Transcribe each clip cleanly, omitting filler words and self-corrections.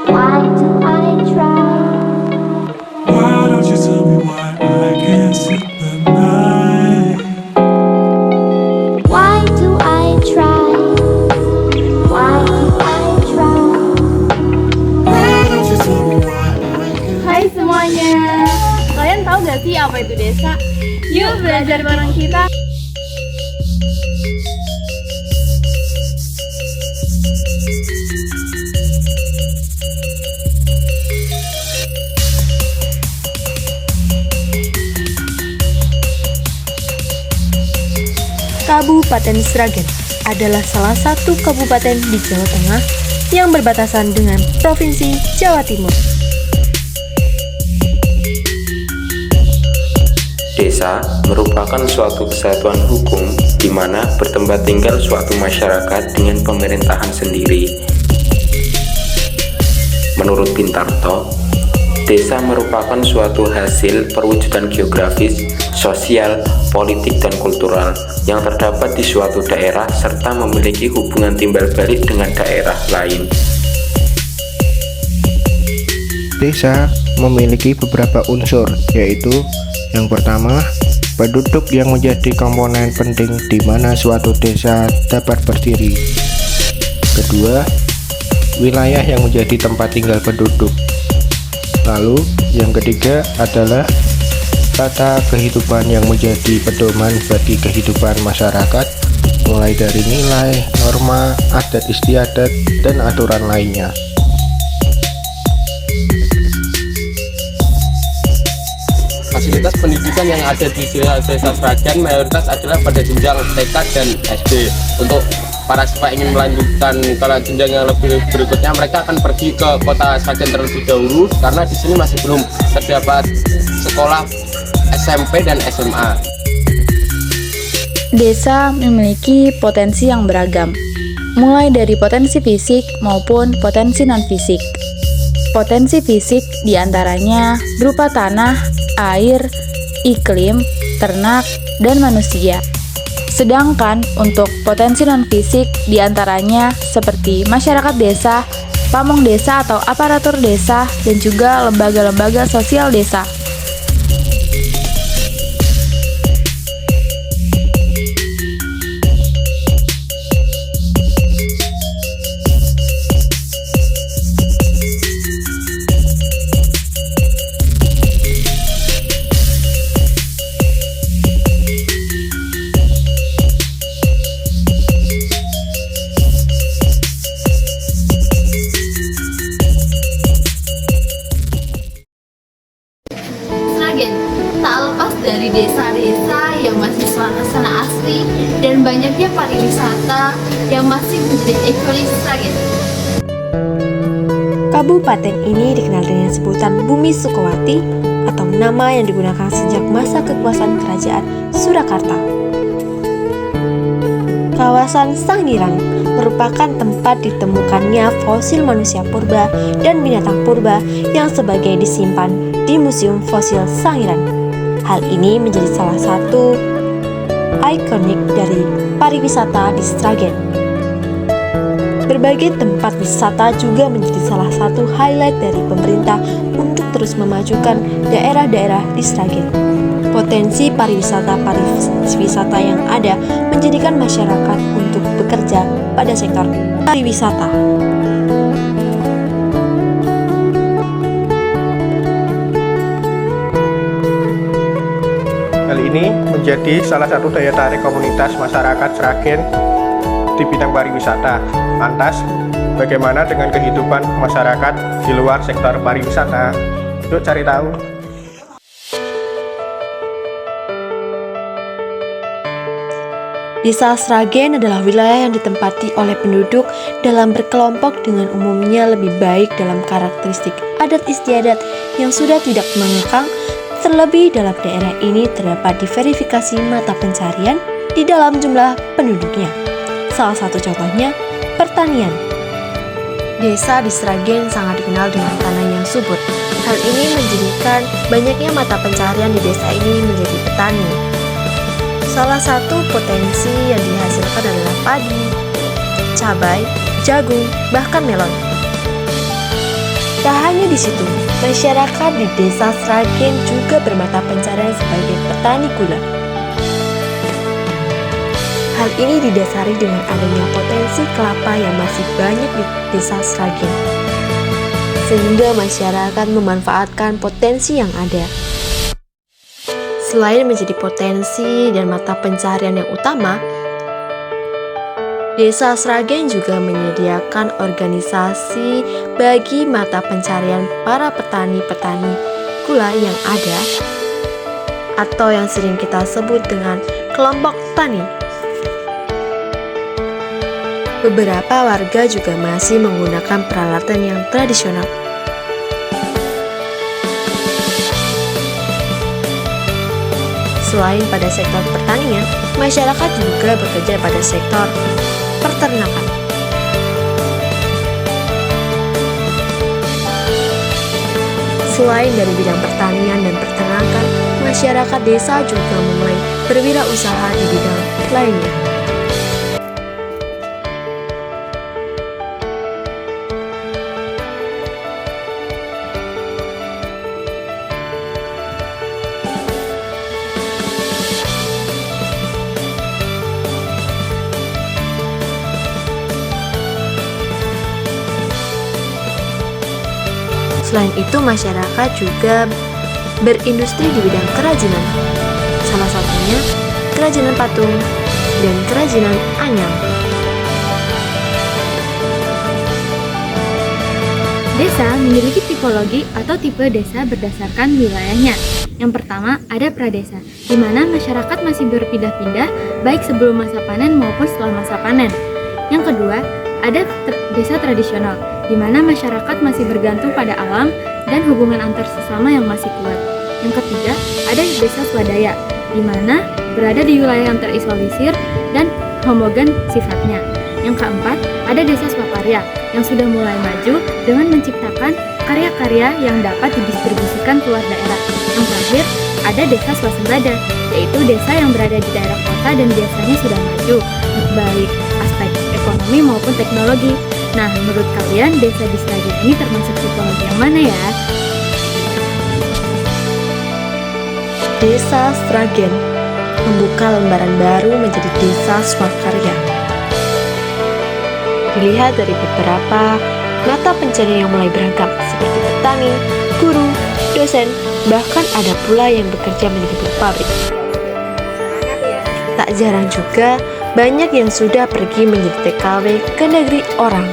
Why do I try? Why don't you tell me why I can't sleep at night? Why do I try? Why do I try? Why don't you tell me why I can't? Hai semuanya, kalian tahu gak sih apa itu desa? Yuk belajar bareng kita. Kabupaten Sragen adalah salah satu kabupaten di Jawa Tengah yang berbatasan dengan Provinsi Jawa Timur. Desa merupakan suatu kesatuan hukum di mana bertempat tinggal suatu masyarakat dengan pemerintahan sendiri. Menurut Pintarto, desa merupakan suatu hasil perwujudan geografis, sosial, politik, dan kultural yang terdapat di suatu daerah serta memiliki hubungan timbal balik dengan daerah lain. Desa memiliki beberapa unsur, yaitu yang pertama, penduduk yang menjadi komponen penting di mana suatu desa dapat berdiri. Kedua, wilayah yang menjadi tempat tinggal penduduk. Lalu, yang ketiga adalah tata kehidupan yang menjadi pedoman bagi kehidupan masyarakat, mulai dari nilai, norma, adat istiadat, dan aturan lainnya. Fasilitas pendidikan yang ada di desa Sragen mayoritas adalah pada jenjang TK dan SD. Untuk para siswa ingin melanjutkan ke jenjang yang lebih berikutnya, mereka akan pergi ke kota Sragen terlebih dahulu karena di sini masih belum terdapat sekolah SMP dan SMA. Desa memiliki potensi yang beragam, mulai dari potensi fisik maupun potensi non-fisik. Potensi fisik diantaranya berupa tanah, air, iklim, ternak, dan manusia. Sedangkan untuk potensi non-fisik diantaranya seperti masyarakat desa, pamong desa atau aparatur desa, dan juga lembaga-lembaga sosial desa. Sragen tak lepas dari desa-desa yang masih suasana asli dan banyaknya pariwisata yang masih menjadi ikonis Sragen. Kabupaten ini dikenal dengan sebutan Bumi Sukowati atau nama yang digunakan sejak masa kekuasaan Kerajaan Surakarta. Kawasan Sangiran merupakan tempat ditemukannya fosil manusia purba dan binatang purba yang sebagai disimpan di Museum Fosil Sangiran. Hal ini menjadi salah satu ikonik dari pariwisata di Sragen. Berbagai tempat wisata juga menjadi salah satu highlight dari pemerintah untuk terus memajukan daerah-daerah di Sragen. Potensi pariwisata yang ada menjadikan masyarakat untuk bekerja pada sektor pariwisata. Hal ini menjadi salah satu daya tarik komunitas masyarakat Sragen di bidang pariwisata. Lantas, bagaimana dengan kehidupan masyarakat di luar sektor pariwisata? Yuk cari tahu. Desa Sragen adalah wilayah yang ditempati oleh penduduk dalam berkelompok dengan umumnya lebih baik dalam karakteristik adat istiadat yang sudah tidak mengekang. Terlebih dalam daerah ini terdapat diverifikasi mata pencarian di dalam jumlah penduduknya. Salah satu contohnya, pertanian. Desa di Sragen sangat dikenal dengan tanah yang subur. Hal ini menjadikan banyaknya mata pencarian di desa ini menjadi petani. Salah satu potensi yang dihasilkan adalah padi, cabai, jagung, bahkan melon. Tak hanya di situ, masyarakat di Desa Sragen juga bermata pencarian sebagai petani gula. Hal ini didasari dengan adanya potensi kelapa yang masih banyak di Desa Sragen, sehingga masyarakat memanfaatkan potensi yang ada. Selain menjadi potensi dan mata pencarian yang utama, Desa Sragen juga menyediakan organisasi bagi mata pencarian para petani-petani gula yang ada, atau yang sering kita sebut dengan kelompok tani. Beberapa warga juga masih menggunakan peralatan yang tradisional. Selain pada sektor pertanian, masyarakat juga bekerja pada sektor peternakan. Selain dari bidang pertanian dan peternakan, masyarakat desa juga mulai berwirausaha di bidang lainnya. Selain itu, masyarakat juga berindustri di bidang kerajinan, salah satunya kerajinan patung dan kerajinan anyam. Desa memiliki tipologi atau tipe desa berdasarkan wilayahnya. Yang pertama, ada pradesa, di mana masyarakat masih berpindah-pindah baik sebelum masa panen maupun setelah masa panen. Yang kedua, ada desa tradisional, di mana masyarakat masih bergantung pada alam dan hubungan antar sesama yang masih kuat. Yang ketiga, ada desa swadaya, di mana berada di wilayah yang terisolir dan homogen sifatnya. Yang keempat, ada desa swakarya, yang sudah mulai maju dengan menciptakan karya-karya yang dapat didistribusikan keluar daerah. Yang terakhir, ada desa swasembada, yaitu desa yang berada di daerah kota dan biasanya sudah maju, baik aspek ekonomi maupun teknologi. Nah, menurut kalian desa di Sragen ini termasuk tipologi yang mana ya? Desa Sragen membuka lembaran baru menjadi desa swakarya. Dilihat dari beberapa mata pencarian yang mulai beragam, seperti petani, guru, dosen, bahkan ada pula yang bekerja menjadi buruh pabrik. Tak jarang juga banyak yang sudah pergi menjadi TKW ke negeri orang.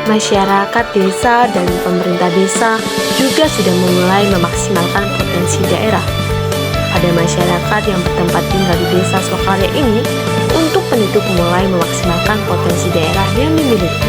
Masyarakat desa dan pemerintah desa juga sudah memulai memaksimalkan potensi daerah. Ada masyarakat yang bertempat tinggal di desa swakarya ini untuk penduduk mulai memaksimalkan potensi daerah yang dimiliki.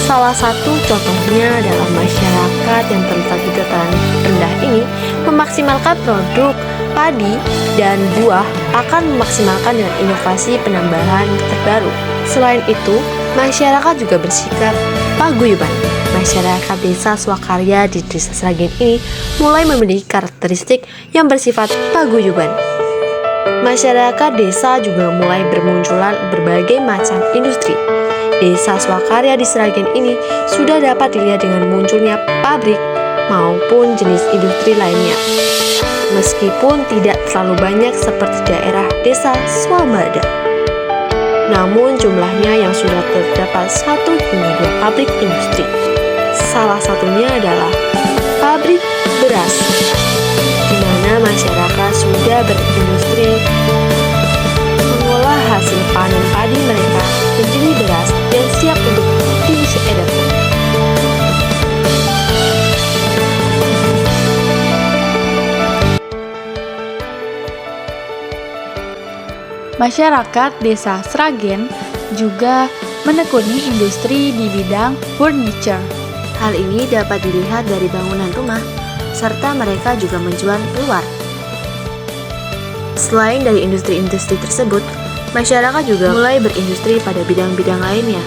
Salah satu contohnya adalah masyarakat yang terletak di dataran rendah ini memaksimalkan produk padi dan buah akan memaksimalkan dengan inovasi penambahan terbaru. Selain itu, masyarakat juga bersikap paguyuban. Masyarakat desa swakarya di Desa Sragen ini mulai memiliki karakteristik yang bersifat paguyuban. Masyarakat desa juga mulai bermunculan berbagai macam industri. Desa swakarya di Sragen ini sudah dapat dilihat dengan munculnya pabrik maupun jenis industri lainnya. Meskipun tidak terlalu banyak seperti daerah desa swasembada, namun jumlahnya yang sudah terdapat 1 hingga 2 pabrik industri. Salah satunya adalah pabrik beras, di mana masyarakat sudah berindustri mengolah hasil panen padi mereka menjadi beras yang siap untuk diedarkan. Masyarakat Desa Sragen juga menekuni industri di bidang furniture. Hal ini dapat dilihat dari bangunan rumah, serta mereka juga menjual keluar. Selain dari industri-industri tersebut, masyarakat juga mulai berindustri pada bidang-bidang lainnya.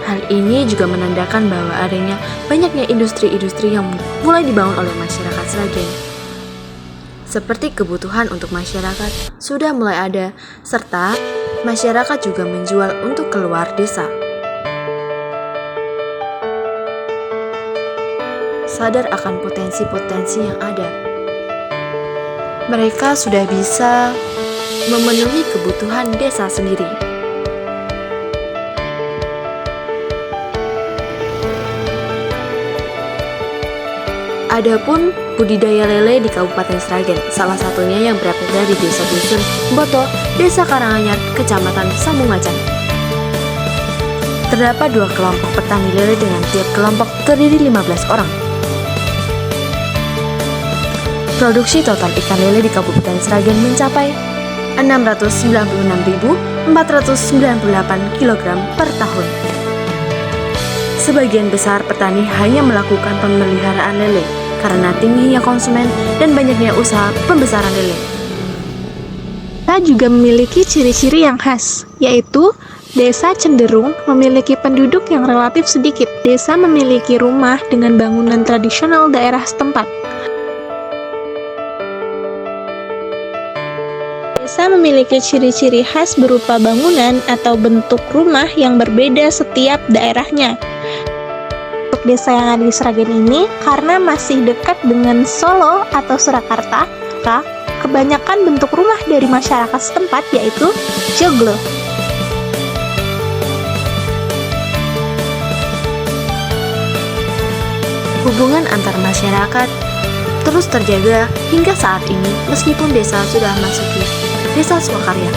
Hal ini juga menandakan bahwa adanya banyaknya industri-industri yang mulai dibangun oleh masyarakat Sragen. seperti kebutuhan untuk masyarakat sudah mulai ada, serta masyarakat juga menjual untuk keluar desa. Sadar akan potensi-potensi yang ada, mereka sudah bisa memenuhi kebutuhan desa sendiri. Adapun budidaya lele di Kabupaten Sragen, salah satunya yang berada di Desa Dusun Boto, Desa Karanganyar, Kecamatan Sambungacan. Terdapat 2 kelompok petani lele dengan tiap kelompok terdiri 15 orang. Produksi total ikan lele di Kabupaten Sragen mencapai 696.498 kg per tahun. Sebagian besar petani hanya melakukan pemeliharaan lele karena tingginya konsumen dan banyaknya usaha pembesaran lele. Desa juga memiliki ciri-ciri yang khas, yaitu desa cenderung memiliki penduduk yang relatif sedikit. Desa memiliki rumah dengan bangunan tradisional daerah setempat. Desa memiliki ciri-ciri khas berupa bangunan atau bentuk rumah yang berbeda setiap daerahnya. Untuk desa yang ada di Sragen ini, karena masih dekat dengan Solo atau Surakarta, kebanyakan bentuk rumah dari masyarakat setempat yaitu joglo. Hubungan antar masyarakat terus terjaga hingga saat ini meskipun desa sudah masuki desa swakarya.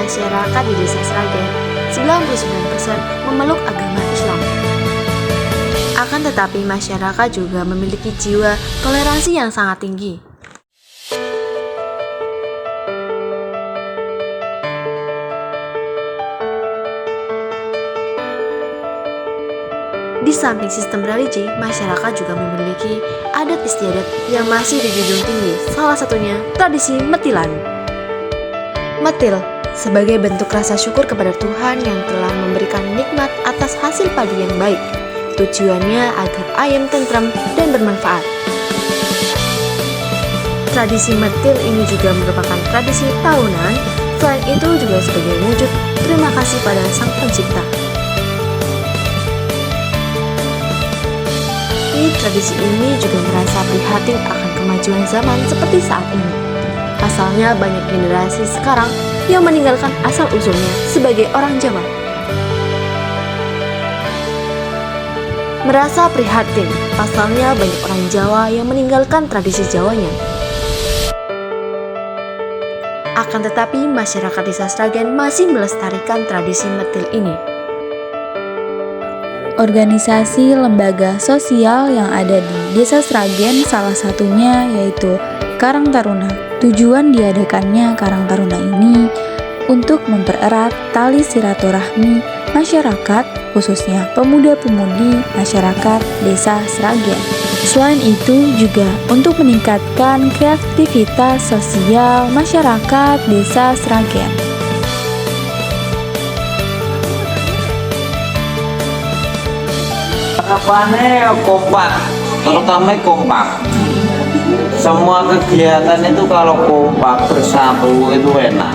Masyarakat di Desa Sragen 99% memeluk agama Islam. Akan tetapi masyarakat juga memiliki jiwa toleransi yang sangat tinggi. Di samping sistem religi, masyarakat juga memiliki adat istiadat yang masih dijunjung tinggi, salah satunya tradisi metilan. Metil sebagai bentuk rasa syukur kepada Tuhan yang telah memberikan nikmat atas hasil padi yang baik. Tujuannya agar ayam tentram dan bermanfaat. Tradisi metil ini juga merupakan tradisi tahunan, selain itu juga sebagai wujud terima kasih pada Sang Pencipta. Tradisi ini juga merasa prihatin akan kemajuan zaman seperti saat ini. Pasalnya banyak generasi sekarang yang meninggalkan asal-usulnya sebagai orang Jawa. Merasa prihatin, pasalnya banyak orang Jawa yang meninggalkan tradisi Jawanya. Akan tetapi masyarakat Desa Sragen masih melestarikan tradisi metil ini. Organisasi lembaga sosial yang ada di Desa Sragen salah satunya yaitu Karang Taruna. Tujuan diadakannya Karang Taruna ini untuk mempererat tali silaturahmi masyarakat, khususnya pemuda-pemudi masyarakat Desa Sragen. Selain itu juga untuk meningkatkan kreativitas sosial masyarakat Desa Sragen. Harapannya kompak, terutama kompak. Semua kegiatan itu kalau kompak bersatu itu enak.